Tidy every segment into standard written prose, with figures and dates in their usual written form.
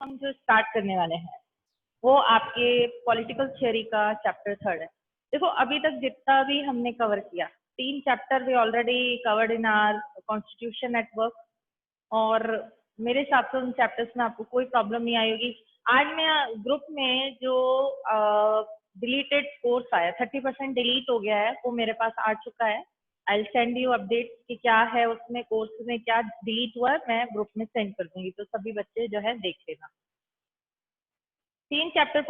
हम जो स्टार्ट करने वाले हैं वो आपके पॉलिटिकल थ्योरी का चैप्टर 3 है। देखो अभी तक जितना भी हमने कवर किया 3 chapter we already covered in our constitution at work, और मेरे हिसाब से उन चैप्टर्स में आपको कोई प्रॉब्लम नहीं आई होगी। आज मैं ग्रुप में जो डिलीटेड कोर्स आया 30% डिलीट हो गया है वो मेरे पास आ चुका है। I will send you update कि क्या है उसमें, कोर्स में क्या डिलीट हुआ है मैं ग्रुप में सेंड कर दूंगी, तो सभी बच्चे जो है देख लेना। 3 चैप्टर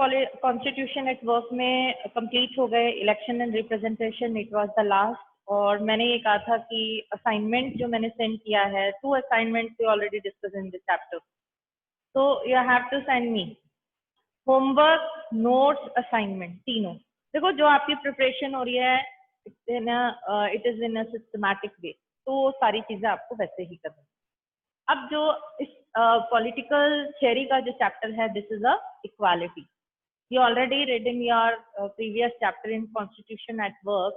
कॉन्स्टिट्यूशन एट वर्क में कंप्लीट हो गए। Election and representation it was the last, और मैंने ये कहा था कि असाइनमेंट जो मैंने सेंड किया है 2 assignments we already discuss in this chapter, तो you have to send me homework, notes, assignment तीनों। देखो जो आपकी प्रिपरेशन हो रही है it is in a systematic way, तो सारी चीजें आपको वैसे ही करनी। अब जो इस पॉलिटिकल थ्योरी का जो चैप्टर है this is a equality. You already read in your previous chapter in Constitution at Work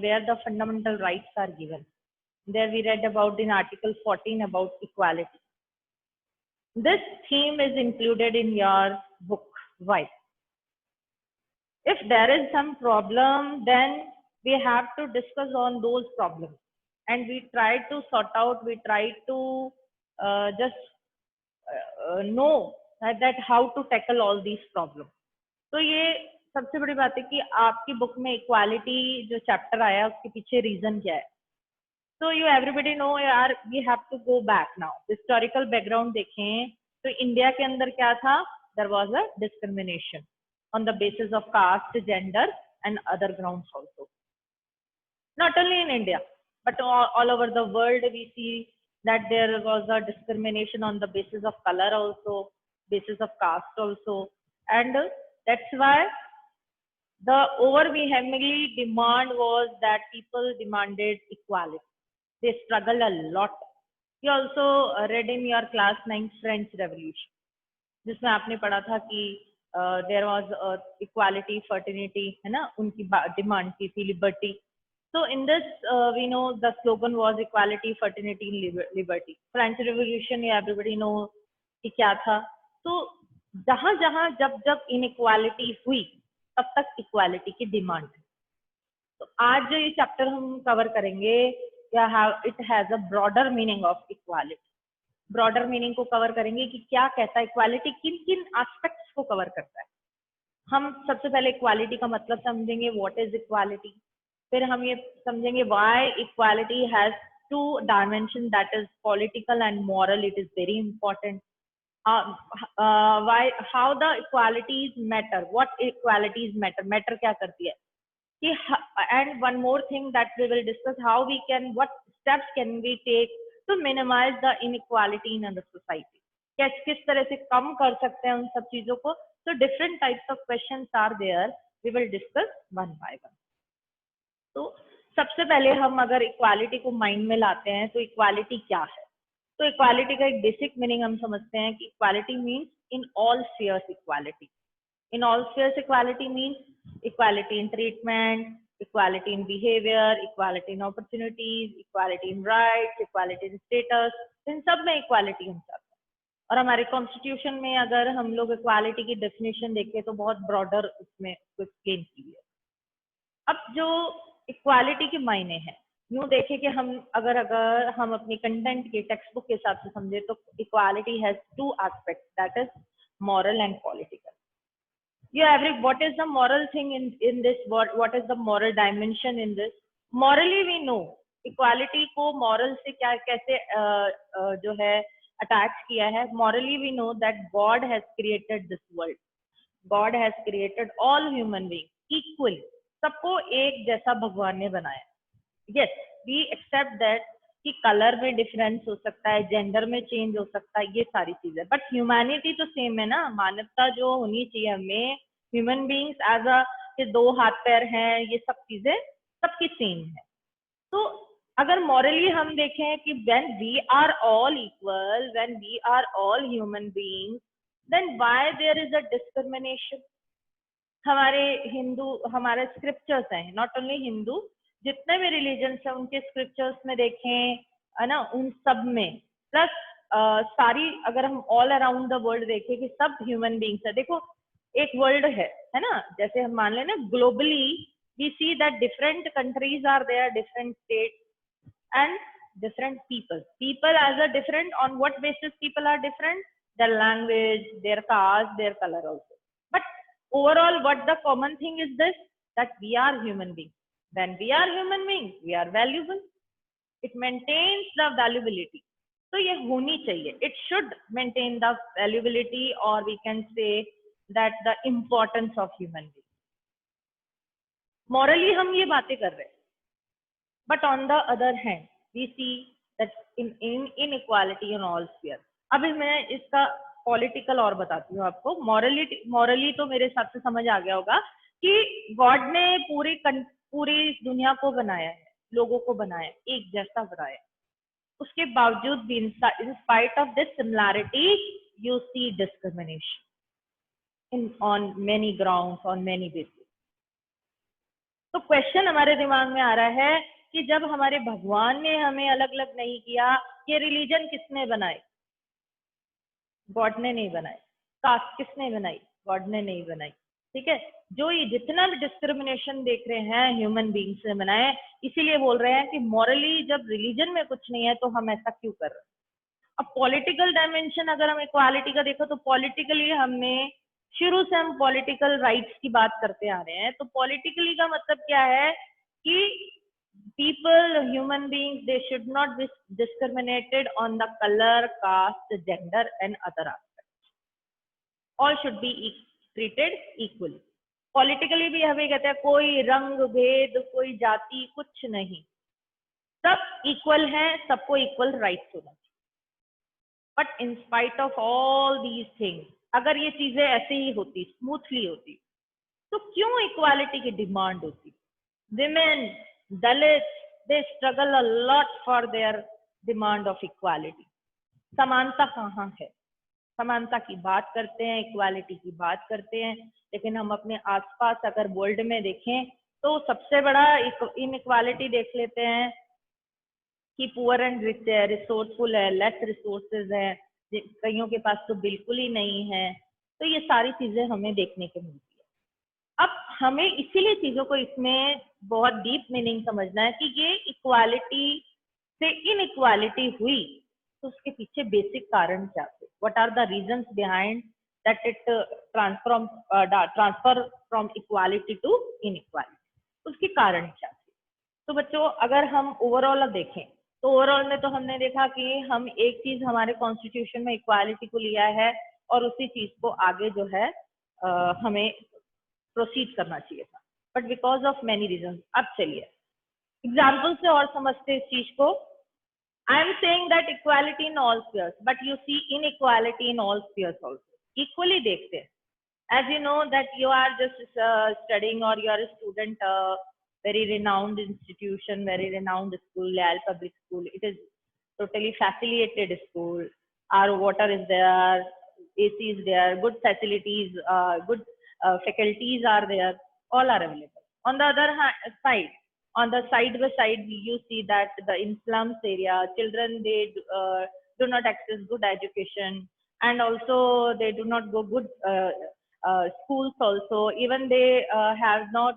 where the fundamental rights are given. There we read about in Article 14 about equality. This theme is included in your book. Why? If there is some problem, then we have to discuss on those problems. And we try to sort out, we try to just know that how to tackle all these problems. तो ये सबसे बड़ी बात है कि आपकी book में equality जो चैप्टर आया उसके पीछे रीजन क्या है। तो यू एवरीबडी नो यार we have to go back now, historical background देखें तो इंडिया के अंदर क्या था, there was a discrimination on the basis of caste, gender and other grounds also, not only in India but all over the world we see that there was a discrimination on the basis of color also, basis of caste also, and that's why the overwhelmingly demand was that people demanded equality. They struggled a lot. You also read in your class 9 French Revolution, जिसमें आपने पढ़ा था कि there was equality, fraternity, है ना, उनकी demand की थी liberty. So in this we know the slogan was equality, fraternity, liberty. French Revolution everybody know कि क्या था। तो जहां जहां जब जब इनइक्वालिटी हुई तब तक इक्वालिटी की डिमांड है। तो आज जो ये चैप्टर हम कवर करेंगे it has a broader meaning of equality. Broader meaning को कवर करेंगे कि क्या कहता है इक्वालिटी, किन किन एस्पेक्ट्स को कवर करता है। हम सबसे पहले इक्वालिटी का मतलब समझेंगे, व्हाट इज इक्वालिटी। फिर हम ये समझेंगे why equality has 2 dimension, that is political and moral, it is very important. Why, how the equalities matter, what equalities matter, matter क्या करती है कि, and one more thing that we will discuss, how we can, what steps can we take to minimize the inequality in the society. किस तरह से कम कर सकते हैं उन सब चीजों को। तो different types of questions are there, we will discuss one by one. तो सबसे पहले हम अगर इक्वालिटी को माइंड में लाते हैं तो इक्वालिटी क्या है। तो इक्वालिटी का एक बेसिक मीनिंग हम समझते हैं कि equality means in all spheres equality. In all spheres equality means equality in treatment, equality in behaviour, equality in opportunities, equality in rights, equality in status, in सब में इक्वालिटी हम चाहते हैं। और हमारे कॉन्स्टिट्यूशन में अगर हम लोग इक्वालिटी की डेफिनेशन देखें तो बहुत ब्रॉडर उसमें एक्सप्लेन की है। अब जो इक्वालिटी के मायने हैं, यूं देखें कि हम अगर हम अपनी कंटेंट के टेक्स्ट बुक के हिसाब से समझे तो equality has 2 aspects, that is moral and political. what is the moral thing in this, what is the moral dimension in this? Morally we know equality को moral से क्या कैसे जो है अटैच किया है। Morally we know that God has created this world, God has created all human beings equally, सबको एक जैसा भगवान ने बनाया। Yes, we accept that कि कलर में डिफरेंस हो सकता है, जेंडर में चेंज हो सकता है, ये सारी चीजें, बट ह्यूमैनिटी तो सेम है ना। मानवता जो होनी चाहिए हमें, ह्यूमन बींग्स एज अ, के 2 हाथ पैर हैं, ये सब चीजें सबकी सेम है। तो अगर मॉरली हम देखें कि when we are all equal, when we are all human beings, then why there is a discrimination. हमारे हिंदू, हमारे स्क्रिप्चर्स हैं, नॉट ओनली हिंदू, जितने भी रिलीजन्स हैं उनके स्क्रिप्चर्स में देखें, है ना, उन सब में, प्लस सारी अगर हम ऑल अराउंड द वर्ल्ड देखें कि सब ह्यूमन बींग्स है, देखो एक वर्ल्ड है ना, जैसे हम मान लें ना globally we see that different countries are there, different states and different people as a different, on what basis people are different, their language, their caste, their color also, but overall what the common thing is this, that we are human beings. When we are human beings we are valuable, it maintains the valuability. तो ये होनी चाहिए, it should maintain the valuability, or we can say that the importance of human being. morally हम ये बातें कर रहे हैं, but on the other hand we see that in inequality in all spheres. अभी मैं इसका पॉलिटिकल और बताती हूँ आपको। मॉरली तो मेरे हिसाब से समझ आ गया होगा कि गॉड ने पूरी दुनिया को बनाया है, लोगों को बनाया है, एक जैसा बनाया है, उसके बावजूद भी in spite of this similarity you see discrimination on many grounds, on many bases. तो क्वेश्चन हमारे दिमाग में आ रहा है कि जब हमारे भगवान ने हमें अलग अलग नहीं किया, ये रिलीजन किसने बनाई? गॉड ने नहीं बनाई। कास्ट किसने बनाई? गॉड ने नहीं बनाई। ठीक है, जो ये जितना भी डिस्क्रिमिनेशन देख रहे हैं ह्यूमन बींग्स ने बनाए, इसीलिए बोल रहे हैं कि मॉरली जब रिलीजन में कुछ नहीं है तो हम ऐसा क्यों कर रहे हैं। अब पॉलिटिकल डायमेंशन अगर हम इक्वालिटी का देखो तो पॉलिटिकली हमने शुरू से हम पॉलिटिकल राइट्स की बात करते आ रहे हैं। तो पॉलिटिकली का मतलब क्या है कि people, human beings, they should not be discriminated on the color, caste, gender and other aspects. All should be treated equally. Politically भी हमें कहते हैं कोई रंग भेद, कोई जाति, कुछ नहीं, सब इक्वल हैं, सबको इक्वल राइट्स होना चाहिए। But in spite of all these things, अगर ये चीजें ऐसे ही होती, स्मूथली होती, तो क्यों इक्वालिटी की डिमांड होती? Women, Dalit, they struggle a lot for their demand of equality. समानता कहाँ है? समानता की बात करते हैं, इक्वालिटी की बात करते हैं, लेकिन हम अपने आसपास अगर वर्ल्ड में देखें तो सबसे बड़ा इनइक्वालिटी देख लेते हैं कि पुअर एंड रिच है, रिसोर्सफुल है, लेस रिसोर्सेज है, कईयों के पास तो बिल्कुल ही नहीं है। तो ये सारी चीजें हमें देखने को मिलती है। अब हमें इसीलिए चीजों को इसमें बहुत डीप मीनिंग समझना है कि ये इक्वालिटी से इनइक्वालिटी हुई तो उसके पीछे बेसिक कारण क्या थे, what are the reasons behind that it transfer from equality to inequality, उसके कारण क्या थे। तो बच्चों अगर हम ओवरऑल देखें तो ओवरऑल में तो हमने देखा कि हम एक चीज हमारे कॉन्स्टिट्यूशन में इक्वालिटी को लिया है और उसी चीज को आगे जो है हमें प्रोसीड करना चाहिए था, but because of many reason. अब चलिए एग्जाम्पल से और समझते इस चीज को। I am saying that equality in all spheres, but you see inequality in all spheres also. Equally देखते हैं। as you know that you are just studying or you are a student very renowned institution, very renowned school, Yale public school. It is totally facilitated school. Our water is there, AC is there, good facilities, good faculties are there, all are available. On the other side, on the side by side, you see that in slums area, children they do not access good education, and also they do not go good schools also, even they have not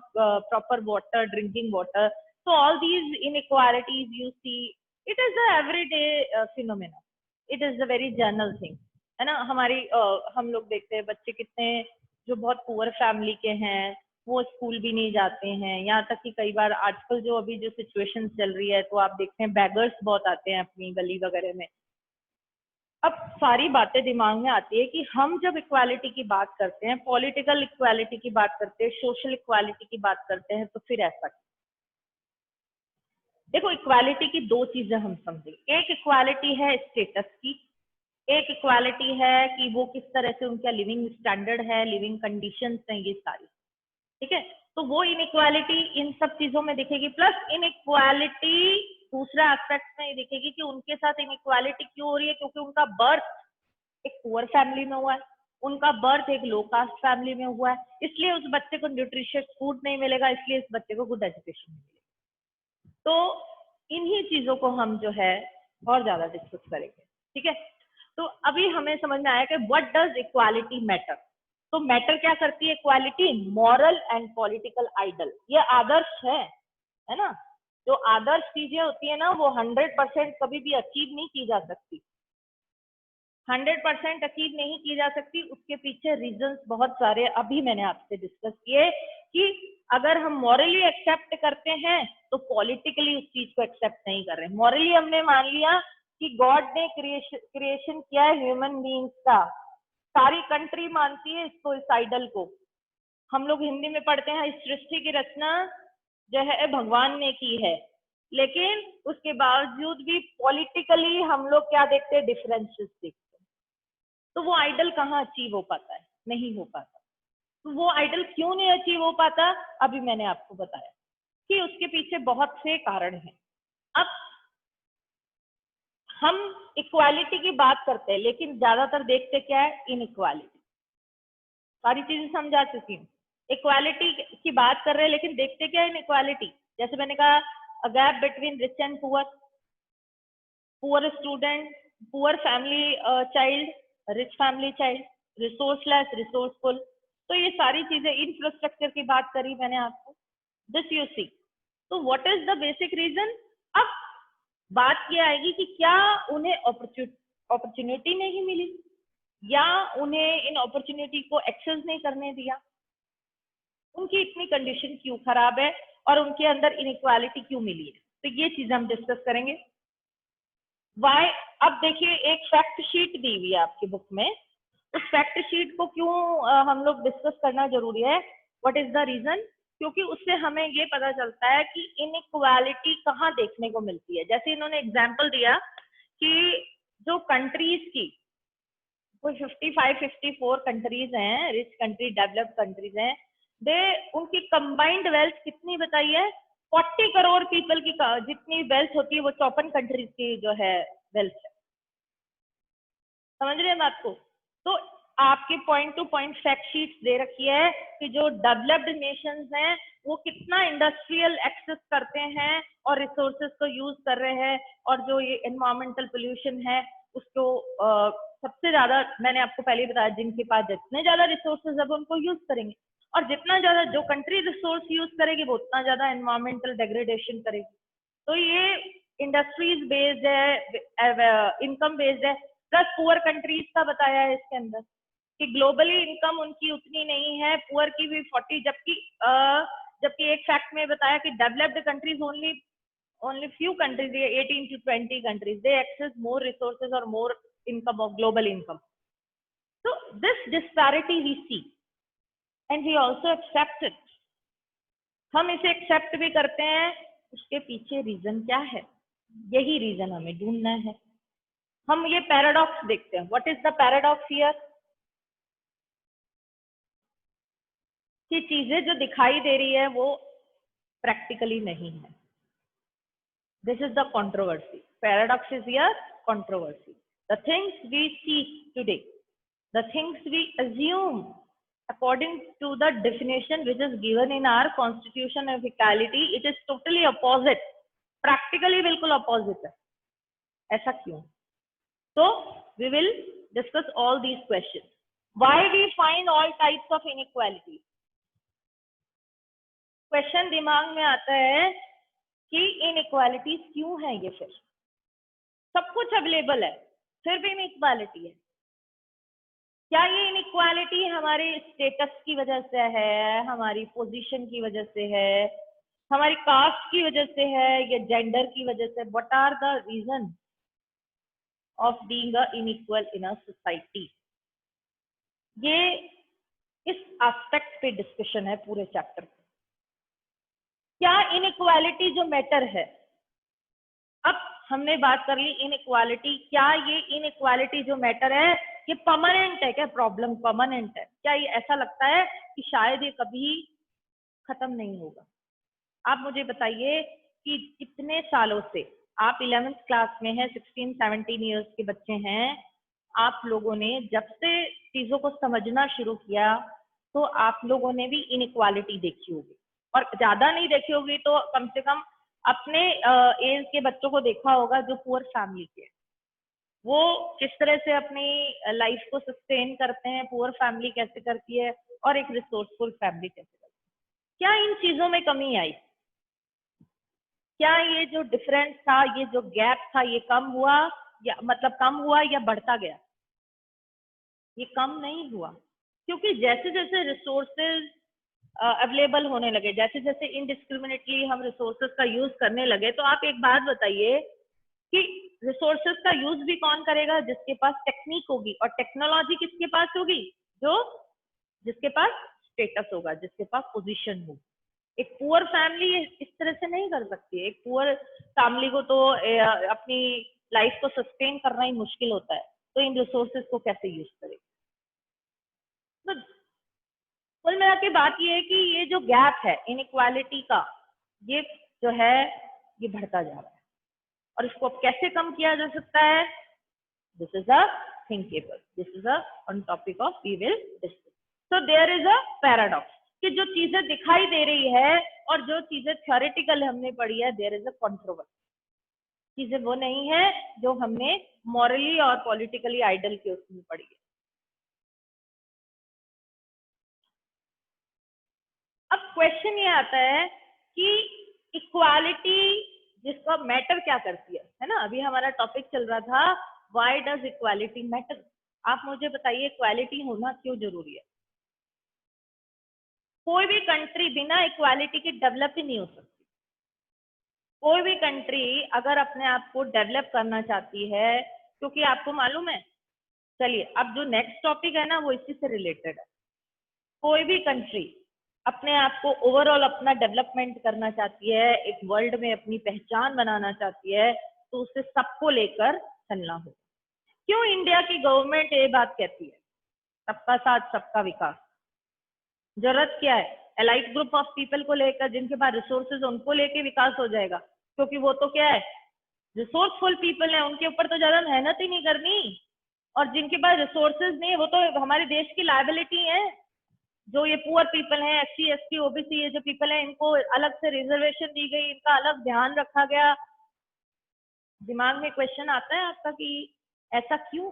proper water, drinking water. So all these inequalities you see, it is a everyday phenomenon. It is a very general thing, है ना। हमारी हम लोग देखते हैं बच्चे कितने जो बहुत पुअर फैमिली के हैं वो स्कूल भी नहीं जाते हैं, यहाँ तक कि कई बार आजकल जो अभी जो सिचुएशन चल रही है तो आप देखते हैं बैगर्स बहुत आते हैं अपनी गली वगैरह में। अब सारी बातें दिमाग में आती है कि हम जब इक्वालिटी की बात करते हैं, पॉलिटिकल इक्वालिटी की बात करते हैं, सोशल इक्वालिटी की बात करते हैं, तो फिर ऐसा देखो इक्वालिटी की दो चीजें हम समझेंगे। एक इक्वालिटी है स्टेटस की, एक इक्वालिटी है कि वो किस तरह से उनका लिविंग स्टैंडर्ड है, लिविंग कंडीशंस हैं, ये सारी। ठीक है, तो वो इनइक्वालिटी इन सब चीजों में दिखेगी। प्लस इनइक्वालिटी दूसरा एस्पेक्ट में दिखेगी कि उनके साथ इनइक्वालिटी क्यों हो रही है, क्योंकि उनका बर्थ एक पुअर फैमिली में हुआ है, उनका बर्थ एक लो कास्ट फैमिली में हुआ है, इसलिए उस बच्चे को न्यूट्रिशियस फूड नहीं मिलेगा, इसलिए इस बच्चे को गुड एजुकेशन मिलेगी। तो इन्हीं चीजों को हम जो है और ज्यादा डिस्कस करेंगे। ठीक है, तो अभी हमें समझ में आया कि व्हाट डज इक्वालिटी मैटर। तो मैटर क्या करती है equality? Moral and political ideal, ये आदर्श है ना। जो आदर्श चीजें होती है ना वो 100% कभी भी अचीव नहीं की जा सकती, 100% अचीव नहीं की जा सकती। उसके पीछे रीजंस बहुत सारे अभी मैंने आपसे डिस्कस किए कि अगर हम मॉरली एक्सेप्ट करते हैं तो पॉलिटिकली उस चीज को एक्सेप्ट नहीं कर रहे। मॉरली हमने मान लिया कि गॉड ने क्रिएशन किया है ह्यूमन बींग्स का, सारी कंट्री मानती है इसको, इस आइडल को। हम लोग हिंदी में पढ़ते हैं इस सृष्टि की रचना जो है भगवान ने की है, लेकिन उसके बावजूद भी पॉलिटिकली हम लोग क्या देखते हैं? डिफरेंसेस देखते हैं। तो वो आइडल कहाँ अचीव हो पाता है? नहीं हो पाता। तो वो आइडल क्यों नहीं अचीव हो पाता? अभी मैंने आपको बताया कि उसके पीछे बहुत से कारण हैं। अब हम इक्वालिटी की बात करते हैं लेकिन ज्यादातर देखते क्या है? इनइक्वालिटी। सारी चीजें समझा चुकी हूँ। इक्वालिटी की बात कर रहे हैं लेकिन देखते क्या है? इनइक्वालिटी। जैसे मैंने कहा gap between rich and poor, poor student, poor family child, rich family child, resourceless, resourceful. तो ये सारी चीजें, इंफ्रास्ट्रक्चर की बात करी मैंने आपको, दिस यू सी। तो what is the basic reason? अब बात ये आएगी कि क्या उन्हें अपॉर्चुनिटी नहीं मिली या उन्हें इन अपॉर्चुनिटी को एक्सेस नहीं करने दिया, उनकी इतनी कंडीशन क्यों खराब है और उनके अंदर इनइक्वालिटी क्यों मिली है। तो ये चीज हम डिस्कस करेंगे। वाई, अब देखिए एक फैक्ट शीट दी हुई है आपकी बुक में, उस फैक्ट शीट को क्यों हम लोग डिस्कस करना जरूरी है? What is the reason? क्योंकि उससे हमें ये पता चलता है कि इनइक्वालिटी कहाँ देखने को मिलती है। जैसे इन्होंने एग्जाम्पल दिया कि जो कंट्रीज की कोई 55-54 कंट्रीज हैं, रिच कंट्री, डेवलप्ड कंट्रीज हैं, दे उनकी कंबाइंड वेल्थ कितनी बताई है? 40 करोड़ पीपल की जितनी वेल्थ होती है वो 54 कंट्रीज की जो है वेल्थ है। समझ रहे हैं बात को? तो आपके point to point fact sheets दे रखी है कि जो डेवलप्ड नेशंस हैं वो कितना इंडस्ट्रियल एक्सेस करते हैं और रिसोर्सेज को यूज कर रहे हैं, और जो ये एनवायरमेंटल पोल्यूशन है उसको सबसे ज्यादा, मैंने आपको पहले बताया, जिनके पास जितने ज्यादा रिसोर्सेज है वो उनको यूज करेंगे, और जितना ज्यादा जो कंट्री रिसोर्स यूज करेगी वो उतना ज्यादा एनवायरमेंटल डेग्रेडेशन करेगी। तो ये इंडस्ट्रीज बेस्ड है, इनकम बेस्ड है। प्लस पुअर कंट्रीज का बताया है इसके अंदर कि ग्लोबली इनकम उनकी उतनी नहीं है, पुअर की भी 40, जबकि एक फैक्ट में बताया कि developed countries only few countries, 18 to 20 countries, they access more resources or more income of global income. So this disparity we see and we also accept it. हम इसे एक्सेप्ट भी करते हैं, उसके पीछे रीजन क्या है? यही रीजन हमें ढूंढना है। हम ये पैराडॉक्स देखते हैं। What is the paradox here? कि चीजें जो दिखाई दे रही है वो प्रैक्टिकली नहीं है। This is the controversy. Paradox is here, controversy. The things we see today, the things we assume according to the definition which is given in our constitution of equality, it is totally opposite. Practically बिल्कुल opposite है। ऐसा क्यों? So we will discuss all these questions. Why we find all types of inequality? Question दिमाग में आता है कि inequalities क्यों है? ये फिर सब कुछ अवेलेबल है फिर भी इनइक्वालिटी है। क्या ये इनइक्वालिटी हमारे स्टेटस की वजह से है, हमारी पोजीशन की वजह से है, हमारी कास्ट की वजह से है, या जेंडर की वजह से? What are the reason of being unequal in a society? ये इस एस्पेक्ट पे डिस्कशन है पूरे चैप्टर में। क्या इनइक्वालिटी जो मैटर है, अब हमने बात कर ली इनइक्वालिटी, क्या ये इनइक्वालिटी जो मैटर है ये परमानेंट है? क्या प्रॉब्लम परमानेंट है? क्या ये ऐसा लगता है कि शायद ये कभी खत्म नहीं होगा? आप मुझे बताइए कि कितने सालों से आप 11th क्लास में हैं, 16-17 ईयर्स के बच्चे हैं, आप लोगों ने जब से चीजों को समझना शुरू किया तो आप लोगों ने भी इनइक्वालिटी देखी होगी, और ज्यादा नहीं देखी होगी तो कम से कम अपने एज के बच्चों को देखा होगा जो पुअर फैमिली के। वो किस तरह से अपनी लाइफ को सस्टेन करते हैं, पुअर फैमिली कैसे करती है और एक रिसोर्सफुल फैमिली कैसे करती है। क्या इन चीजों में कमी आई? क्या ये जो डिफरेंस था, ये जो गैप था, ये कम हुआ या मतलब कम हुआ या बढ़ता गया? ये कम नहीं हुआ, क्योंकि जैसे जैसे रिसोर्सेज अवेलेबल होने लगे, जैसे जैसे इनडिस्क्रिमिनेटली हम रिसोर्सेज का यूज करने लगे, तो आप एक बात बताइए कि रिसोर्सेज का यूज भी कौन करेगा? जिसके पास टेक्निक होगी, और टेक्नोलॉजी किसके पास होगी? जो जिसके पास स्टेटस होगा, जिसके पास पोजीशन होगी। एक पुअर फैमिली इस तरह से नहीं कर सकती। एक पुअर फैमिली को तो अपनी लाइफ को सस्टेन करना ही मुश्किल होता है, तो इन रिसोर्सेज को कैसे यूज करे? तो कुल मिला के बात ये है कि ये जो गैप है इनइक्वालिटी का, ये जो है ये बढ़ता जा रहा है, और इसको अब कैसे कम किया जा सकता है? This is a thinkable, this is a on topic of we will discuss. So there is a paradox कि जो चीजें दिखाई दे रही है और जो चीजें थ्योरेटिकल हमने पढ़ी है, देयर इज अ कंट्रोवर्सी। चीजें वो नहीं है जो हमने मॉरली और पॉलिटिकली आइडल के उसमें पढ़ी है। अब क्वेश्चन ये आता है कि इक्वालिटी जिसका मैटर क्या करती है ना? अभी हमारा टॉपिक चल रहा था व्हाई डज इक्वालिटी मैटर। आप मुझे बताइए इक्वालिटी होना क्यों जरूरी है? कोई भी कंट्री बिना इक्वालिटी के डेवलप ही नहीं हो सकती। कोई भी कंट्री अगर अपने आप को डेवलप करना चाहती है, क्योंकि आपको मालूम है, चलिए अब जो नेक्स्ट टॉपिक है ना वो इसी से रिलेटेड है। कोई भी कंट्री अपने आप को ओवरऑल अपना डेवलपमेंट करना चाहती है, एक वर्ल्ड में अपनी पहचान बनाना चाहती है, तो उसे सबको लेकर चलना होगा। क्यों इंडिया की गवर्नमेंट ये बात कहती है सबका साथ सबका विकास? जरूरत क्या है? एलाइट ग्रुप ऑफ पीपल को लेकर, जिनके पास रिसोर्सेज उनको लेके विकास हो जाएगा, क्योंकि वो तो क्या है, रिसोर्सफुल पीपल है, उनके ऊपर तो ज्यादा मेहनत ही नहीं करनी। और जिनके पास रिसोर्सेज नहीं है वो तो हमारे देश की लायबिलिटी है। जो ये पुअर पीपल हैं, SC ST OBC, ये जो पीपल हैं, इनको अलग से रिजर्वेशन दी गई, इनका अलग ध्यान रखा गया। दिमाग में क्वेश्चन आता है आपका कि ऐसा क्यों?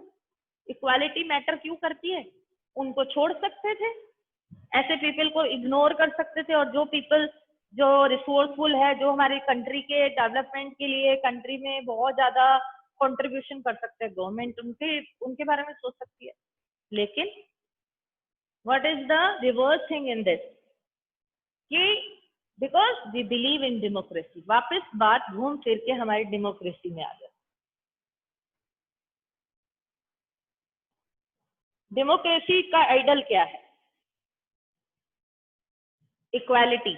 इक्वालिटी मैटर क्यों करती है? उनको छोड़ सकते थे, ऐसे पीपल को इग्नोर कर सकते थे, और जो पीपल जो रिसोर्सफुल है, जो हमारी कंट्री के डेवलपमेंट के लिए कंट्री में बहुत ज्यादा कंट्रीब्यूशन कर सकते हैं, गवर्नमेंट उनके उनके बारे में सोच सकती है। लेकिन what is the reverse thing in this कि because we believe in democracy. वापस बात घूम फिर के हमारी डेमोक्रेसी में आ जाए। डेमोक्रेसी का आइडल क्या है? इक्वालिटी।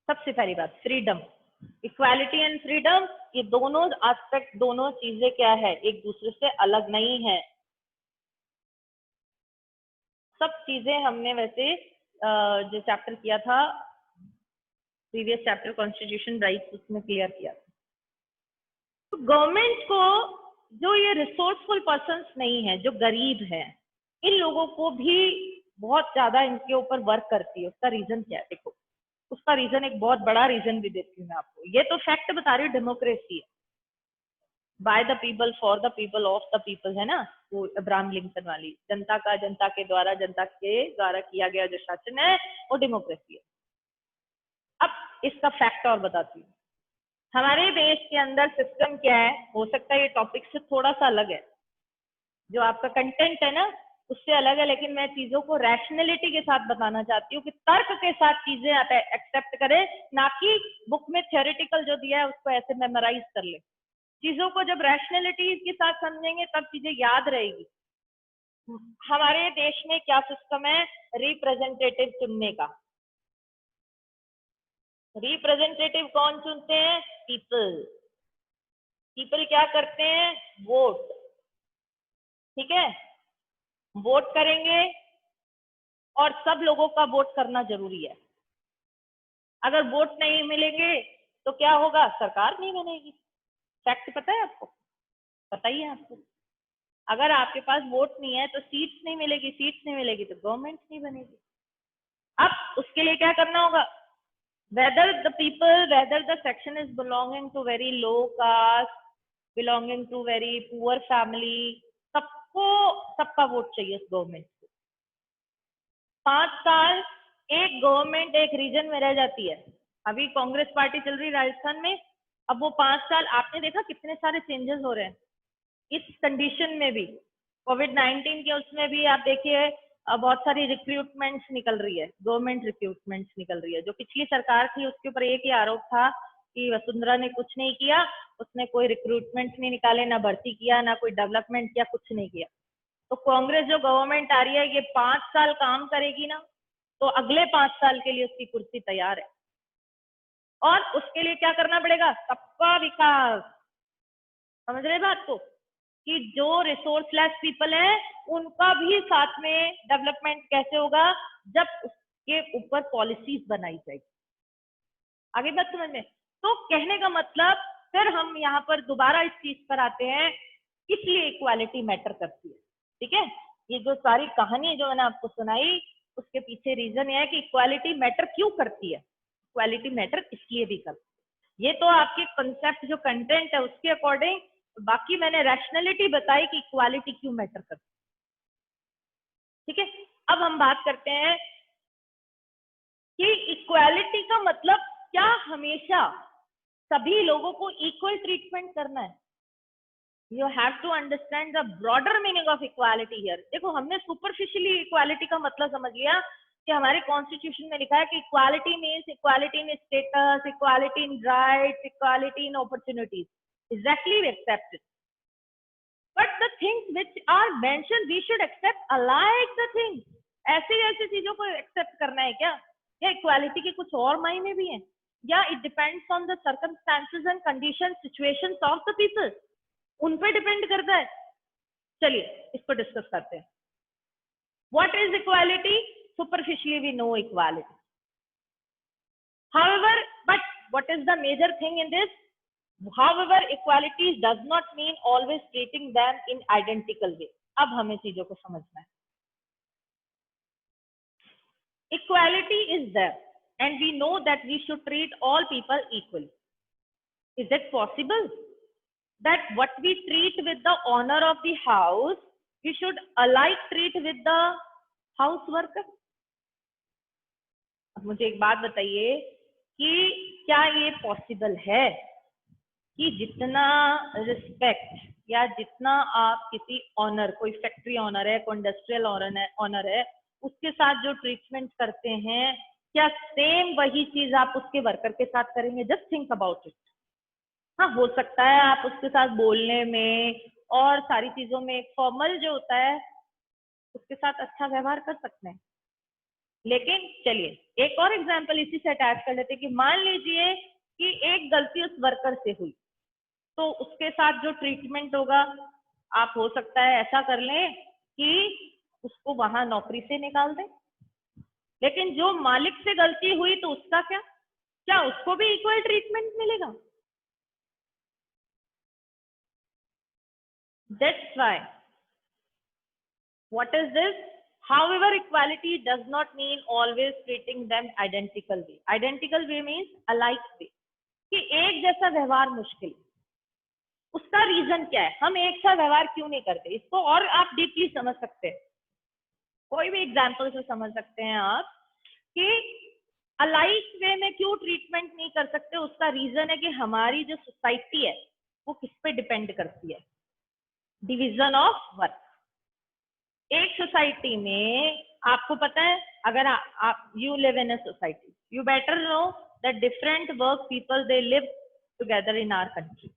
सबसे पहली बात फ्रीडम। इक्वालिटी एंड फ्रीडम, ये दोनों एस्पेक्ट, दोनों चीजें क्या है, एक दूसरे से अलग नहीं है। सब चीजें हमने वैसे जो चैप्टर किया था, प्रीवियस चैप्टर कॉन्स्टिट्यूशन राइट्स, उसमें क्लियर किया था। तो गवर्नमेंट को जो ये रिसोर्सफुल पर्संस नहीं है, जो गरीब है, इन लोगों को भी बहुत ज्यादा इनके ऊपर वर्क करती है। उसका रीजन क्या है? देखो, उसका रीजन एक बहुत बड़ा रीजन भी देती हूँ मैं आपको। ये तो फैक्ट बता रही हूँ, डेमोक्रेसी है, by the people for the people of the people, है ना, वो अब्राहम लिंकन वाली, जनता का जनता के द्वारा, जनता के द्वारा किया गया जो शासन है वो डेमोक्रेसी है। अब इसका फैक्ट और बताती हूँ। हमारे देश के अंदर सिस्टम क्या है, हो सकता है ये टॉपिक से थोड़ा सा अलग है, जो आपका कंटेंट है ना उससे अलग है, लेकिन मैं चीजों को रैशनैलिटी के साथ बताना चाहती हूँ कि तर्क के साथ चीजें आप एक्सेप्ट करें, ना कि बुक में थ्योरेटिकल जो दिया है उसको ऐसे मेमोराइज कर ले। चीजों को जब रैशनैलिटी के साथ समझेंगे तब चीजें याद रहेगी। हमारे देश में क्या सिस्टम है रिप्रेजेंटेटिव चुनने का? रिप्रेजेंटेटिव कौन चुनते हैं? पीपल। पीपल क्या करते हैं? वोट। ठीक है, वोट करेंगे, और सब लोगों का वोट करना जरूरी है। अगर वोट नहीं मिलेंगे तो क्या होगा? सरकार नहीं बनेगी। फैक्ट पता है आपको? पता ही है आपको। अगर आपके पास वोट नहीं है तो सीट्स नहीं मिलेगी, सीट्स नहीं मिलेगी तो गवर्नमेंट नहीं बनेगी। अब उसके लिए क्या करना होगा? whether the people, whether the section is belonging to very low caste, belonging to very poor family, सबको सबका वोट चाहिए उस गवर्नमेंट को। 5 साल एक गवर्नमेंट एक रीजन में रह जाती है। अभी कांग्रेस पार्टी चल रही राजस्थान में, अब वो 5 साल आपने देखा कितने सारे चेंजेस हो रहे हैं इस कंडीशन में भी। कोविड-19 के उसमें भी आप देखिए बहुत सारी रिक्रूटमेंट्स निकल रही है, गवर्नमेंट रिक्रूटमेंट्स निकल रही है। जो पिछली सरकार थी उसके ऊपर एक ही आरोप था कि वसुंधरा ने कुछ नहीं किया, उसने कोई रिक्रूटमेंट नहीं निकाले, ना भर्ती किया, ना कोई डेवलपमेंट किया, कुछ नहीं किया। तो कांग्रेस जो गवर्नमेंट आ रही है ये 5 साल काम करेगी ना, तो अगले 5 साल के लिए उसकी कुर्सी तैयार है। और उसके लिए क्या करना पड़ेगा? सबका विकास। समझ रहे बात को, कि जो रिसोर्सलेस पीपल है उनका भी साथ में डेवलपमेंट कैसे होगा, जब उसके ऊपर पॉलिसीज बनाई जाएगी। आगे बात समझ में? तो कहने का मतलब फिर हम यहाँ पर दोबारा इस चीज पर आते हैं, इसलिए इक्वालिटी मैटर करती है। ठीक है, ये जो सारी कहानी जो मैंने आपको सुनाई उसके पीछे रीजन ये है कि इक्वालिटी मैटर क्यों करती है। इक्वालिटी मैटर इसलिए भी करती है। ये तो आपके कंसेप्ट जो कंटेंट है उसके अकॉर्डिंग, बाकी मैंने रैशनैलिटी बताई कि इक्वालिटी क्यों मैटर करती है। ठीक है, अब हम बात करते हैं कि इक्वालिटी का मतलब क्या हमेशा सभी लोगों को इक्वल ट्रीटमेंट करना है। You have to understand the broader meaning of equality here. देखो हमने सुपरफिशियली इक्वालिटी का मतलब समझ लिया कि हमारे कॉन्स्टिट्यूशन में लिखा है कि equality means equality in status, equality in rights, equality in opportunities. Exactly we accept it, but the things which are mentioned we should accept alike the things. ऐसी ऐसी चीजों को एक्सेप्ट करना है क्या? या इक्वालिटी के कुछ और मायने भी हैं? या it depends on the circumstances and condition situations of the people, उन पे डिपेंड करता है। चलिए इसको डिस्कस करते हैं। What is equality? Superficially we know equality, however, but what is the major thing in this? However, equality does not mean always treating them in identical way. अब हमें चीजों को समझना है। Equality is there and we know that we should treat all people equally. Is it possible that what we treat with the owner of the house, we should alike treat with the house worker? अब मुझे एक बात बताइए कि क्या ये possible है कि जितना रिस्पेक्ट या जितना आप किसी ऑनर, कोई फैक्ट्री ऑनर है, कोई इंडस्ट्रियल ऑनर है, उसके साथ जो ट्रीटमेंट करते हैं, क्या सेम वही चीज आप उसके वर्कर के साथ करेंगे? Just think about it. हाँ, हो सकता है आप उसके साथ बोलने में और सारी चीजों में फॉर्मल जो होता है उसके साथ अच्छा व्यवहार कर सकते हैं, लेकिन चलिए एक और एग्जांपल इसी से अटैच कर लेते हैं कि मान लीजिए कि एक गलती उस वर्कर से हुई, तो उसके साथ जो ट्रीटमेंट होगा, आप हो सकता है ऐसा कर लें कि उसको वहां नौकरी से निकाल दें। लेकिन जो मालिक से गलती हुई तो उसका क्या? क्या उसको भी इक्वल ट्रीटमेंट मिलेगा? That's why what is this? However, equality does not mean always treating them identical way. Identical way means alike way, कि एक जैसा व्यवहार मुश्किल। उसका रीजन क्या है? हम एक सा व्यवहार क्यों नहीं करते? इसको और आप डीपली समझ सकते हैं, कोई भी एग्जाम्पल से समझ सकते हैं आप कि अलाइक वे में क्यों ट्रीटमेंट नहीं कर सकते। उसका रीजन है कि हमारी जो सोसाइटी है वो किस पे डिपेंड करती है? Division of work. एक सोसाइटी में आपको पता है, अगर आप you live in a society, you better know that different work people they live together in our country.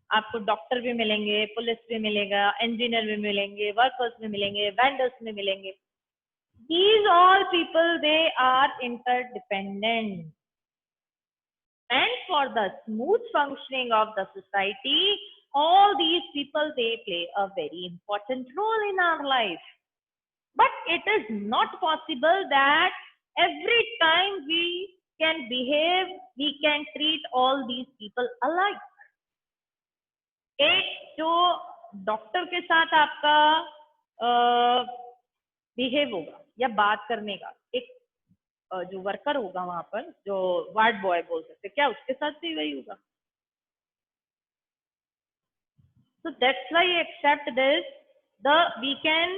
आपको डॉक्टर भी मिलेंगे, पुलिस भी मिलेगा, इंजीनियर भी मिलेंगे, वर्कर्स भी मिलेंगे, वेंडर्स भी मिलेंगे। These all people, they are interdependent, and for the smooth functioning of the society, all these people, they play a very important role in our life. But it is not possible that every time we can behave, we can treat all these people alike. एक जो doctor के साथ आपका behave होगा या बात करने का, एक जो वर्कर होगा वहां पर, जो वार्ड बॉय बोल सकते, क्या उसके साथ भी वही होगा? So that's why I accept this. We can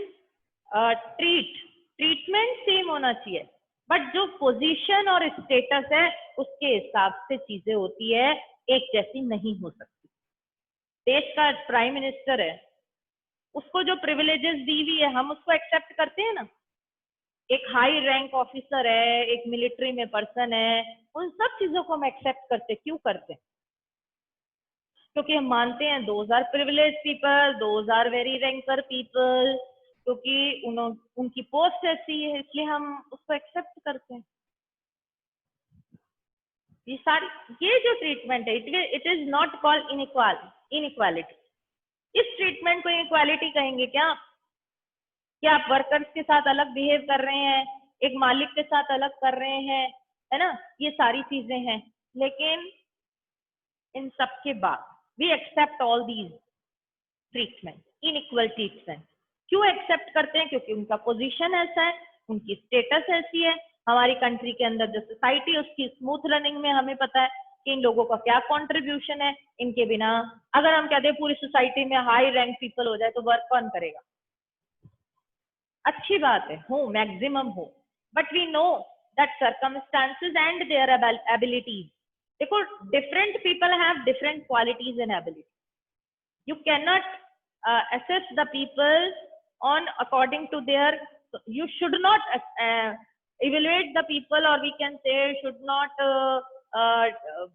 treatment same होना चाहिए, बट जो पोजीशन और स्टेटस है उसके हिसाब से चीजें होती है, एक जैसी नहीं हो सकती। देश का प्राइम मिनिस्टर है, उसको जो प्रिविलेजेस दी हुई है हम उसको एक्सेप्ट करते हैं ना। एक हाई रैंक ऑफिसर है, एक मिलिट्री में पर्सन है, उन सब चीजों को हम एक्सेप्ट करते, क्यों करते हैं? क्योंकि हम मानते हैं those are privilege people, those are very ranker people, क्योंकि उनकी पोस्ट ऐसी है, इसलिए हम उसको एक्सेप्ट करते हैं। ये जो ट्रीटमेंट है, it is not called inequality. इस ट्रीटमेंट को इनइक्वालिटी कहेंगे क्या? क्या आप वर्कर्स के साथ अलग बिहेव कर रहे हैं, एक मालिक के साथ अलग कर रहे हैं, है ना? ये सारी चीजें हैं, लेकिन इन सब के बाद we accept all these treatment, inequal treatment. क्यों एक्सेप्ट करते हैं? क्योंकि उनका पोजीशन ऐसा है, उनकी स्टेटस ऐसी है। हमारी कंट्री के अंदर जो सोसाइटी उसकी स्मूथ रनिंग में हमें पता है कि इन लोगों का क्या कंट्रीब्यूशन है। इनके बिना अगर हम कहते हैं पूरी सोसाइटी में हाई रैंक पीपल हो जाए तो वर्क कौन करेगा? अच्छी बात है, हो मैक्सिमम हो, but we know that circumstances and their abilities. देखो, different people have different qualities and ability. You cannot assess the people on according to their, you should not evaluate the people, or we can say should not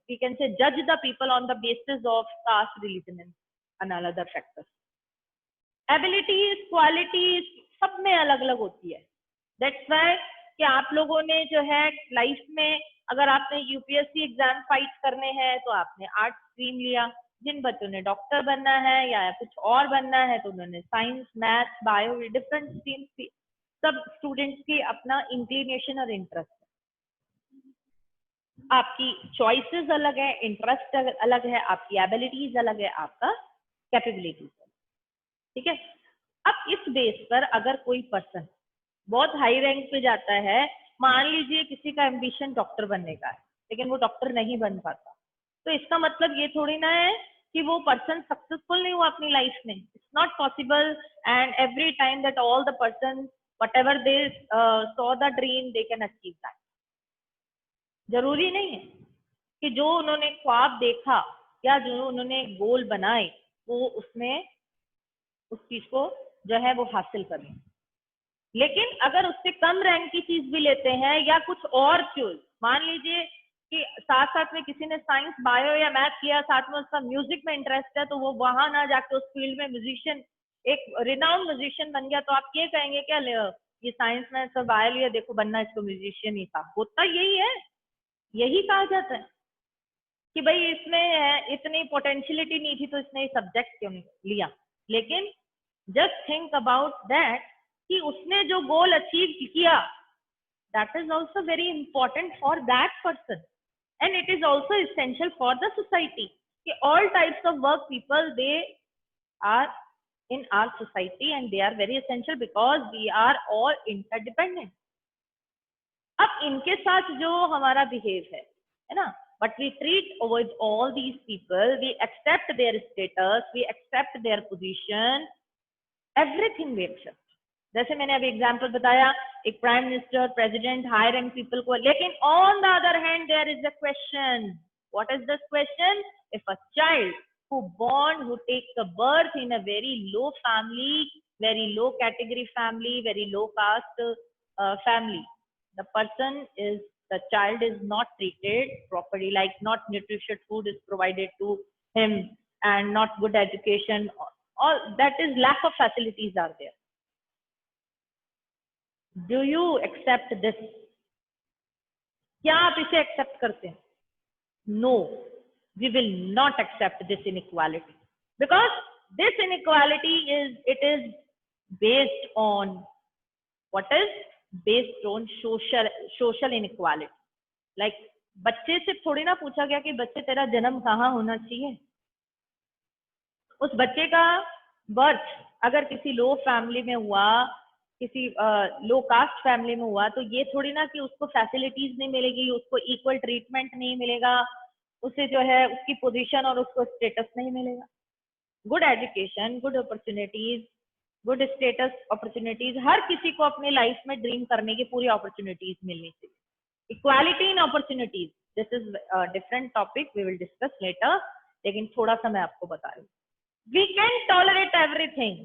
we can say judge the people on the basis of caste, religion and another factors. Abilities, qualities सब में अलग अलग होती है। That's why कि आप लोगों ने जो है लाइफ में, अगर आपने यूपीएससी एग्जाम फाइट करने हैं तो आपने आर्ट्स स्ट्रीम लिया, जिन बच्चों ने डॉक्टर बनना है या कुछ और बनना है तो उन्होंने science, maths, bio, different streams की। सब स्टूडेंट्स की अपना इंक्लिनेशन और इंटरेस्ट है। आपकी चॉइसेस अलग है, इंटरेस्ट अलग है, आपकी एबिलिटीज अलग है, आपका कैपेबिलिटीज अलग, ठीक है। अब इस बेस पर अगर कोई पर्सन बहुत हाई रैंक पे जाता है, मान लीजिए किसी का एम्बिशन डॉक्टर बनने का है लेकिन वो डॉक्टर नहीं बन पाता, तो इसका मतलब ये थोड़ी ना है कि वो पर्सन सक्सेसफुल नहीं हुआ अपनी लाइफ में। It's not possible, and every time that all the person whatever they saw the dream they can achieve that. जरूरी नहीं है कि जो उन्होंने ख्वाब देखा या जो उन्होंने गोल बनाए वो उसमें उस चीज को जो है वो हासिल करें। लेकिन अगर उससे कम रैंक की चीज भी लेते हैं या कुछ और चीज, मान लीजिए कि साथ साथ में किसी ने साइंस, बायो या मैथ किया, साथ में उसका म्यूजिक में इंटरेस्ट है, तो वो वहां ना जाके उस फील्ड में म्यूजिशियन, एक रिनाउंड म्यूजिशियन बन गया, तो आप ये कहेंगे क्या ये साइंस में सब बायो लिया, देखो बनना इसको म्यूजिशियन ही था। होता यही है, यही कहा जाता है कि भाई इसमें इतनी पोटेंशियलिटी नहीं थी तो इसने ये सब्जेक्ट क्यों नहीं लिया। लेकिन जस्ट थिंक अबाउट दैट कि उसने जो गोल अचीव किया, that is also very important for that person, and it is also essential for the society कि all types of work people they are in our society and they are very essential because we are all interdependent। अब इनके साथ जो हमारा behave है ना, but we treat with all these people, we accept their status, we accept their position, everything we accept। जैसे मैंने अभी एग्जाम्पल बताया, एक prime minister, president, high rank people को, लेकिन on the other hand there is a question. What is this question? If a child who takes a birth in a very low family, very low category family, very low caste family, the child is not treated properly, like not nutritious food is provided to him and not good education, all that is lack of facilities are there। Do you accept this? क्या आप इसे accept करते हैं? No, we will not accept this inequality because this inequality is based on what is based on social inequality। Like बच्चे से थोड़ी ना पूछा गया कि बच्चे तेरा जन्म कहाँ होना चाहिए। उस बच्चे का बर्थ अगर किसी लो फैमिली में हुआ, किसी लो कास्ट फैमिली में हुआ, तो ये थोड़ी ना कि उसको फैसिलिटीज नहीं मिलेगी, उसको इक्वल ट्रीटमेंट नहीं मिलेगा, उसे जो है उसकी पोजीशन और उसको स्टेटस नहीं मिलेगा। Good education, good opportunities, good status opportunities, हर किसी को अपनी लाइफ में ड्रीम करने की पूरी अपॉर्चुनिटीज मिलनी चाहिए। Equality in opportunities, this is different topic, we will discuss later, लेकिन थोड़ा सा मैं आपको बता रही हूँ। We can tolerate everything,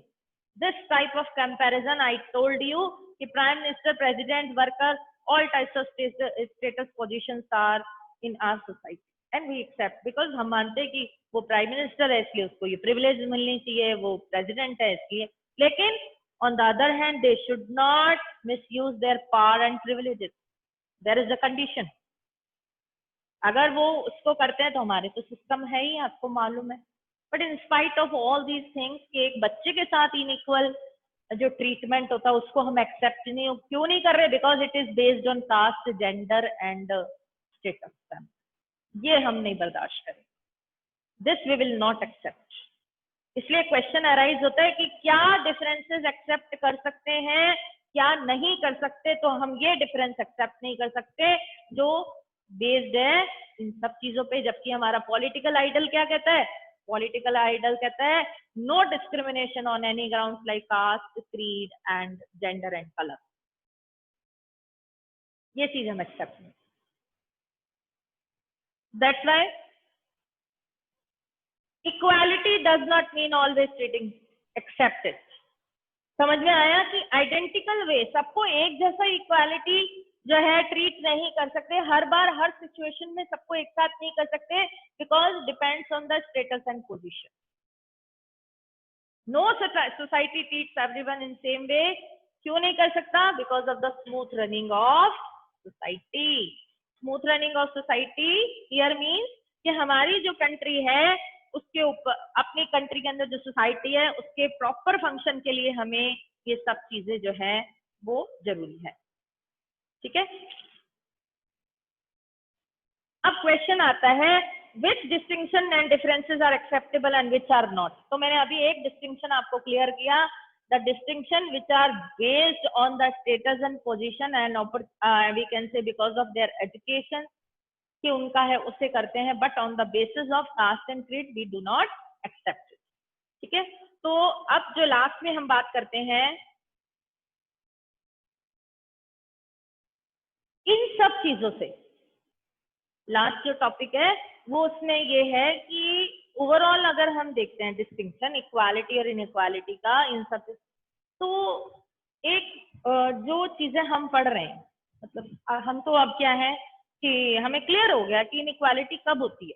this type of comparison I told you कि prime minister, president, worker, all types of status positions are in our society and we accept, because हम मानते हैं कि वो प्राइम मिनिस्टर है इसलिए उसको ये प्रिविलेज मिलनी चाहिए, वो प्रेसिडेंट है इसलिए, लेकिन on the other hand they should not misuse their power and privileges, there is a condition, अगर वो उसको करते हैं तो हमारे तो सिस्टम है ही, आपको मालूम है। But in spite of all these things कि एक बच्चे के साथ इनइक्वल जो ट्रीटमेंट होता है उसको हम एक्सेप्ट नहीं, क्यों नहीं कर रहे, because it is based on caste, gender and status, ये हम नहीं बर्दाश्त करें, this we will not accept. इसलिए क्वेश्चन अराइज होता है कि क्या डिफरेंसेस एक्सेप्ट कर सकते हैं, क्या नहीं कर सकते, तो हम ये डिफरेंस एक्सेप्ट नहीं कर सकते जो बेस्ड है इन सब चीजों पे, जबकि हमारा पॉलिटिकल आइडल क्या कहता है, पॉलिटिकल आइडल कहता है no discrimination on any ground like caste, creed and gender and colour, ये चीज हम एक्सेप्ट नहीं, that's why equality does not mean always treating, accept it. समझ में आया कि आइडेंटिकल वे, सबको एक जैसा इक्वालिटी जो है ट्रीट नहीं कर सकते, हर बार हर सिचुएशन में सबको एक साथ नहीं कर सकते, because depends on the status and position. No society treats everyone in same way, क्यों नहीं कर सकता, because of the smooth running of society. Smooth running of society here means कि हमारी जो कंट्री है उसके ऊपर, अपनी कंट्री के अंदर जो सोसाइटी है उसके प्रॉपर फंक्शन के लिए हमें ये सब चीजें जो है वो जरूरी है, ठीक है। अब क्वेश्चन आता है which distinction and differences are acceptable and which are not. तो मैंने अभी एक डिस्टिंक्शन आपको क्लियर किया, the distinction which are based on the status and position and we can say because of their education, कि उनका है उसे करते हैं, but on the basis of caste and creed we do not accept, ठीक है। तो अब जो लास्ट में हम बात करते हैं इन सब चीजों से, लास्ट जो टॉपिक है वो उसमें ये है कि ओवरऑल अगर हम देखते हैं डिस्टिंक्शन इक्वालिटी और इनइक्वालिटी का इन सब, तो एक जो चीजें हम पढ़ रहे हैं, मतलब हम तो अब क्या है कि हमें क्लियर हो गया कि इनइक्वालिटी कब होती है,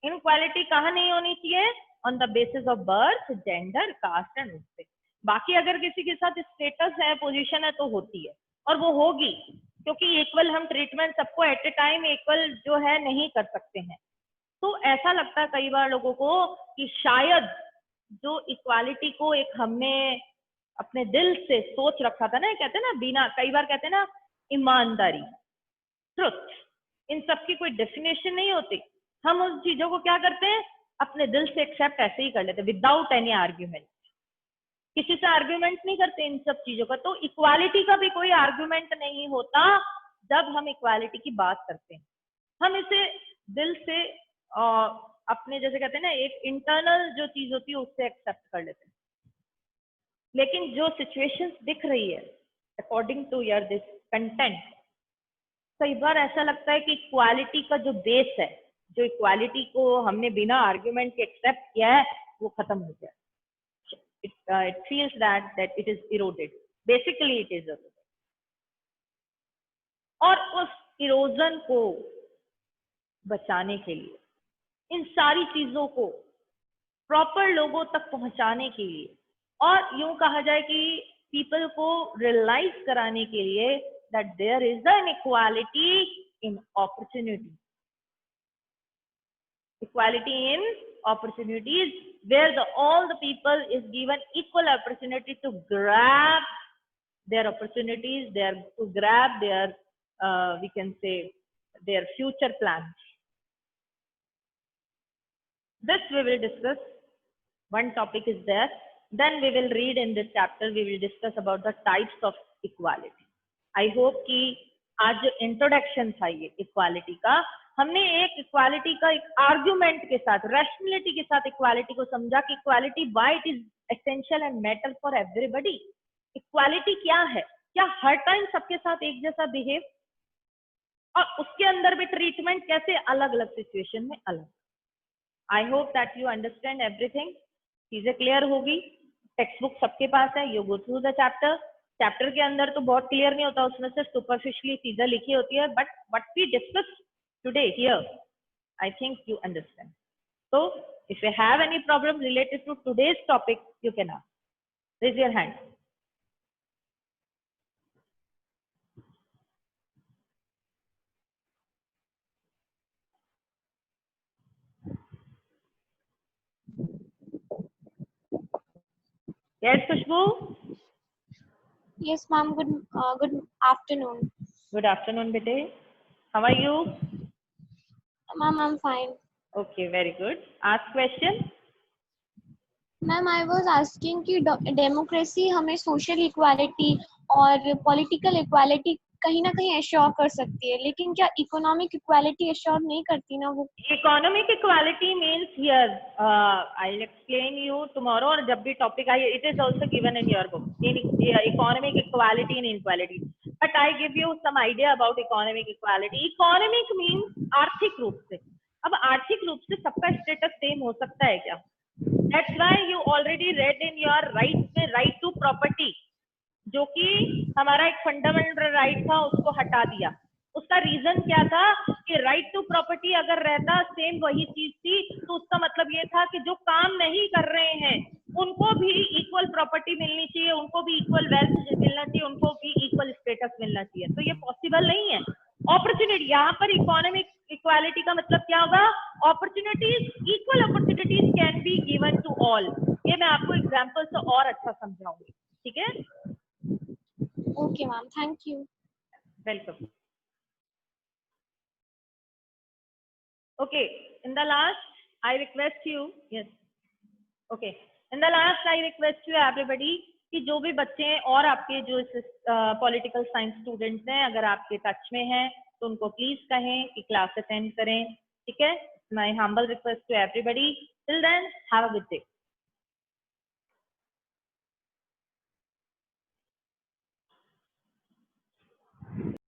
इनइक्वालिटी कहाँ नहीं होनी चाहिए, on the basis of birth, gender, caste and उससे, बाकी अगर किसी के साथ स्टेटस है, पोजीशन है तो होती है, और वो होगी, क्योंकि इक्वल हम ट्रीटमेंट सबको एट ए टाइम इक्वल जो है नहीं कर सकते हैं। तो ऐसा लगता है कई बार लोगों को कि शायद जो इक्वालिटी को एक हमने अपने दिल से सोच रखा था ना, कहते हैं ना बिना, कई बार कहते हैं ना ईमानदारी, ट्रुथ, इन सब की कोई डेफिनेशन नहीं होती, हम उन चीजों को क्या करते हैं अपने दिल से एक्सेप्ट ऐसे ही कर लेते विदाउट एनी आर्ग्यूमेंट, किसी से आर्ग्यूमेंट नहीं करते इन सब चीजों का। तो इक्वालिटी का भी कोई आर्ग्यूमेंट नहीं होता जब हम इक्वालिटी की बात करते हैं, हम इसे दिल से अपने जैसे कहते हैं ना एक इंटरनल जो चीज होती है उससे एक्सेप्ट कर लेते हैं। लेकिन जो सिचुएशंस दिख रही है according to your this content, कई बार ऐसा लगता है कि इक्वालिटी का जो बेस है, जो इक्वालिटी को हमने बिना आर्ग्यूमेंट के एक्सेप्ट किया है वो खत्म हो गया, it feels that it is eroded, basically it is eroded, और उस इरोजन को बचाने के लिए, इन सारी चीजों को प्रॉपर लोगों तक पहुंचाने के लिए, और यूं कहा जाए कि पीपल को रियलाइज कराने के लिए that there is an equality in opportunity, equality in opportunities where all the people is given equal opportunity to grab their opportunities, to grab their we can say their future plans. This we will discuss, one topic is there, then we will read in this chapter, we will discuss about the types of equality. I hope कि आज जो introduction था ये equality का, हमने एक equality का एक आर्ग्यूमेंट के साथ, रैशनलिटी के साथ इक्वालिटी को समझा कि equality why it is essential and matter for everybody. Equality क्या है? क्या हर टाइम सबके साथ एक जैसा बिहेव, और उसके अंदर भी ट्रीटमेंट कैसे, अलग अलग सिचुएशन में अलग। I hope that you understand everything. चीजें क्लियर होगी। टेक्स्ट बुक सबके पास है, you go through the chapter. Chapter के अंदर तो बहुत क्लियर नहीं होता, उसमें से सुपरफिशियली चीजें लिखी होती है, but what we discuss today here, I think you understand. So if you have any problem related to today's topic, you can ask. Raise your hand. Yes, Khushbu. Yes, ma'am. Good afternoon. Good afternoon, bete. How are you? Ma'am, I'm fine. Okay, very good. Ask question. Ma'am I was asking कि democracy हमें social equality और political equality कहीं ना कहीं assure कर सकती है, लेकिन क्या इकोनॉमिक इक्वालिटी एश्योर नहीं करती ना वो? Economic equality means here, I'll explain you tomorrow, or जब भी topic आए, it is also given in your book, in economic equality and inequality. But I give you some idea about economic equality. Economic means आर्थिक रूप से। अब आर्थिक रूप से सबका स्टेटस सेम हो सकता है क्या? That's why you already read in your rights में right to property, जो कि हमारा एक फंडामेंटल राइट था, उसको हटा दिया। उसका रीजन क्या था कि राइट टू प्रॉपर्टी अगर रहता, सेम वही चीज थी, तो उसका मतलब ये था कि जो काम नहीं कर रहे हैं उनको भी इक्वल प्रॉपर्टी मिलनी चाहिए, उनको भी इक्वल वेल्थ मिलना चाहिए, उनको भी इक्वल स्टेटस मिलना चाहिए। तो ये पॉसिबल नहीं है। अपॉर्चुनिटी, यहाँ पर इकोनॉमिक इक्वालिटी का मतलब क्या होगा? Opportunities, equal opportunities can be given to all. ये मैं आपको एग्जाम्पल से और अच्छा समझाऊंगी, ठीक है? Okay, ma'am. Thank you. Welcome. Okay. In the last, I request you. Yes. Okay. In the last, I request you everybody कि जो भी बच्चे हैं और आपके जो पॉलिटिकल साइंस स्टूडेंट्स हैं, अगर आपके टच में हैं तो उनको प्लीज कहें कि क्लास अटेंड करें, ठीक है? My humble request to everybody. Till then, have a good day.